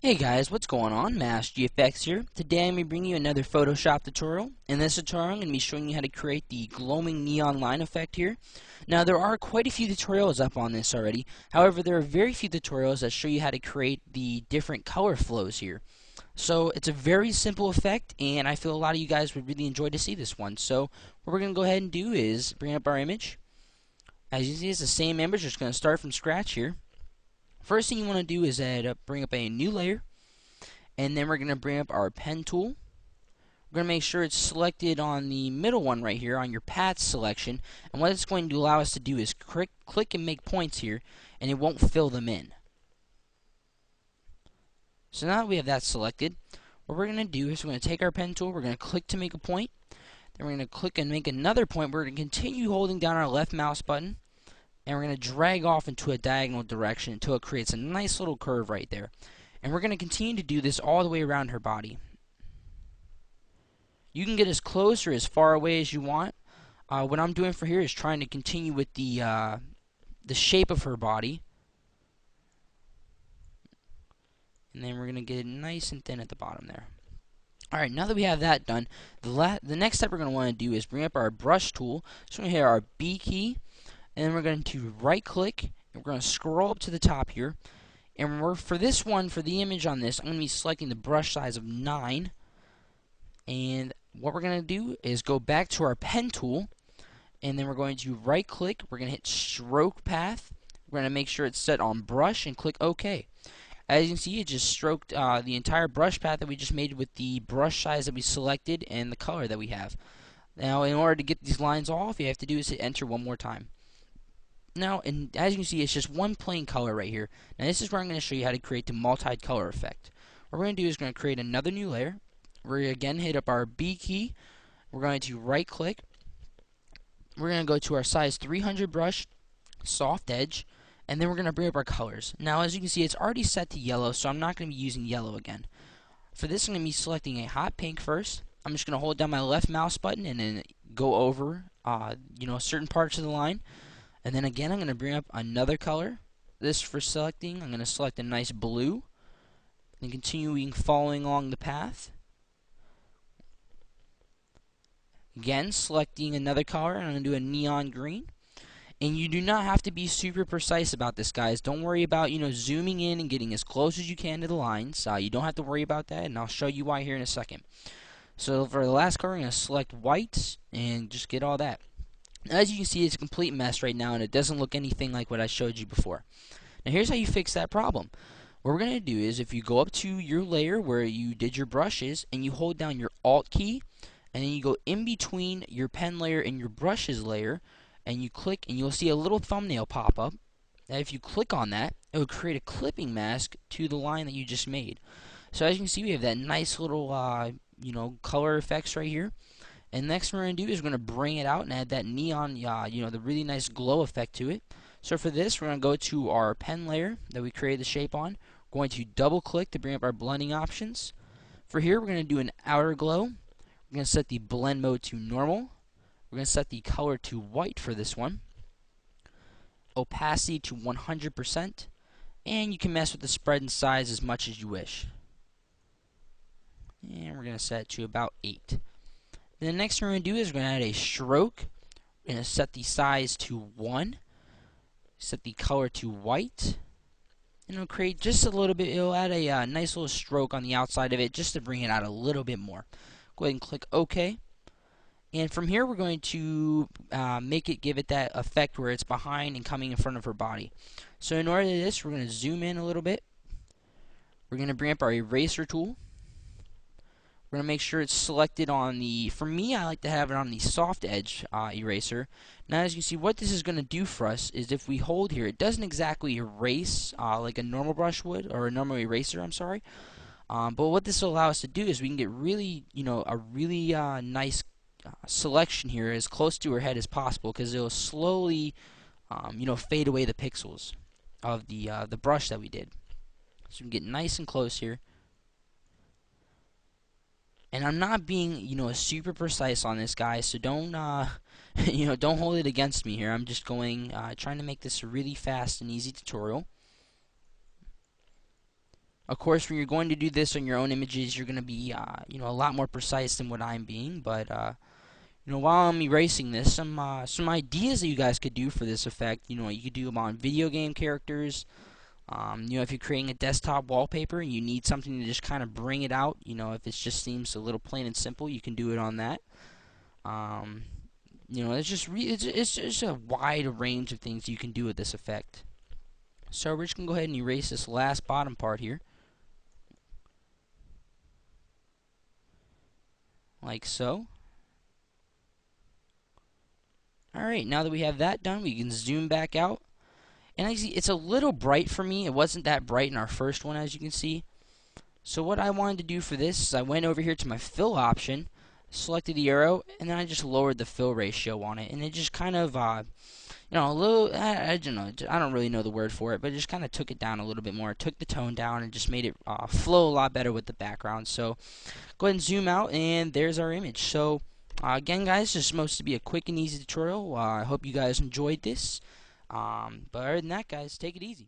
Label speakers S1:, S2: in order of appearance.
S1: Hey guys, what's going on? MassGFX here. Today I'm going to bring you another Photoshop tutorial. In this tutorial I'm going to be showing you how to create the glowing neon line effect here. Now there are quite a few tutorials up on this already. However, there are very few tutorials that show you how to create the different color flows here. So it's a very simple effect, and I feel a lot of you guys would really enjoy to see this one. So what we're going to go ahead and do is bring up our image. As you see, it's the same image. We're just going to start from scratch here. First thing you want to do is bring up a new layer, and then we're going to bring up our pen tool. We're going to make sure it's selected on the middle one right here on your path selection, and what it's going to allow us to do is click and make points here, and it won't fill them in. So now that we have that selected, what we're going to do is we're going to take our pen tool, we're going to click to make a point, then we're going to click and make another point. We're going to continue holding down our left mouse button, and we're going to drag off into a diagonal direction until it creates a nice little curve right there. And we're going to continue to do this all the way around her body. You can get as close or as far away as you want. What I'm doing for here is trying to continue with the shape of her body. And then we're going to get it nice and thin at the bottom there. Alright, now that we have that done, the next step we're going to want to do is bring up our brush tool. So we're going to hit our B key, and then we're going to right click, and we're going to scroll up to the top here. And for this one, for the image on this, I'm going to be selecting the brush size of 9. And what we're going to do is go back to our pen tool, and then we're going to right click, we're going to hit stroke path, we're going to make sure it's set on brush and click OK. As you can see, it just stroked the entire brush path that we just made with the brush size that we selected and the color that we have. Now, in order to get these lines off, you have to do is hit enter one more time. Now, and as you can see, it's just one plain color right here. Now, this is where I'm going to show you how to create the multi-color effect. What we're going to do is we're going to create another new layer. We're going to again hit up our B key. We're going to right-click. We're going to go to our size 300 brush, soft edge, and then we're going to bring up our colors. Now, as you can see, it's already set to yellow, so I'm not going to be using yellow again. For this, I'm going to be selecting a hot pink first. I'm just going to hold down my left mouse button and then go over, certain parts of the line. And then again, I'm going to bring up another color. This for selecting, I'm going to select a nice blue. Then continuing following along the path. Again, selecting another color, and I'm going to do a neon green. And you do not have to be super precise about this, guys. Don't worry about, zooming in and getting as close as you can to the lines. You don't have to worry about that, and I'll show you why here in a second. So for the last color, I'm going to select white and just get all that. As you can see, it's a complete mess right now, and it doesn't look anything like what I showed you before. Now, here's how you fix that problem. What we're going to do is, if you go up to your layer where you did your brushes, and you hold down your Alt key, and then you go in between your pen layer and your brushes layer, and you click, and you'll see a little thumbnail pop up. Now, if you click on that, it will create a clipping mask to the line that you just made. So as you can see, we have that nice little, color effects right here. And next we're going to do is we're going to bring it out and add that neon, the really nice glow effect to it. So for this, we're going to go to our pen layer that we created the shape on. We're going to double click to bring up our blending options. For here, we're going to do an outer glow. We're going to set the blend mode to normal. We're going to set the color to white for this one. Opacity to 100%. And you can mess with the spread and size as much as you wish. And we're going to set it to about 8. The next thing we're going to do is we're going to add a stroke. We're going to set the size to 1. Set the color to white. And it'll create just a little bit, it'll add a nice little stroke on the outside of it just to bring it out a little bit more. Go ahead and click OK. And from here we're going to give it that effect where it's behind and coming in front of her body. So in order to do this, we're going to zoom in a little bit. We're going to bring up our eraser tool. We're going to make sure it's selected on the, for me, I like to have it on the soft edge eraser. Now, as you can see, what this is going to do for us is if we hold here, it doesn't exactly erase like a normal brush would, or a normal eraser, I'm sorry. But what this will allow us to do is we can get really, a really nice selection here as close to her head as possible, because it will slowly, fade away the pixels of the brush that we did. So we can get nice and close here. And I'm not being, super precise on this, guys. So don't, don't hold it against me here. I'm just trying to make this a really fast and easy tutorial. Of course, when you're going to do this on your own images, you're going to be, a lot more precise than what I'm being. But while I'm erasing this, some ideas that you guys could do for this effect. You could do them on video game characters. If you're creating a desktop wallpaper and you need something to just kind of bring it out, if it just seems a little plain and simple, you can do it on that. It's just a wide range of things you can do with this effect. So we're just going to go ahead and erase this last bottom part here. Like so. Alright, now that we have that done, we can zoom back out. And I see it's a little bright for me. It wasn't that bright in our first one, as you can see. So what I wanted to do for this is I went over here to my fill option, selected the arrow, and then I just lowered the fill ratio on it. And it just kind of, a little, I don't know, I don't really know the word for it, but it just kind of took it down a little bit more. It took the tone down and just made it flow a lot better with the background. So go ahead and zoom out, and there's our image. So again, guys, this is supposed to be a quick and easy tutorial. I hope you guys enjoyed this. But other than that, guys, take it easy.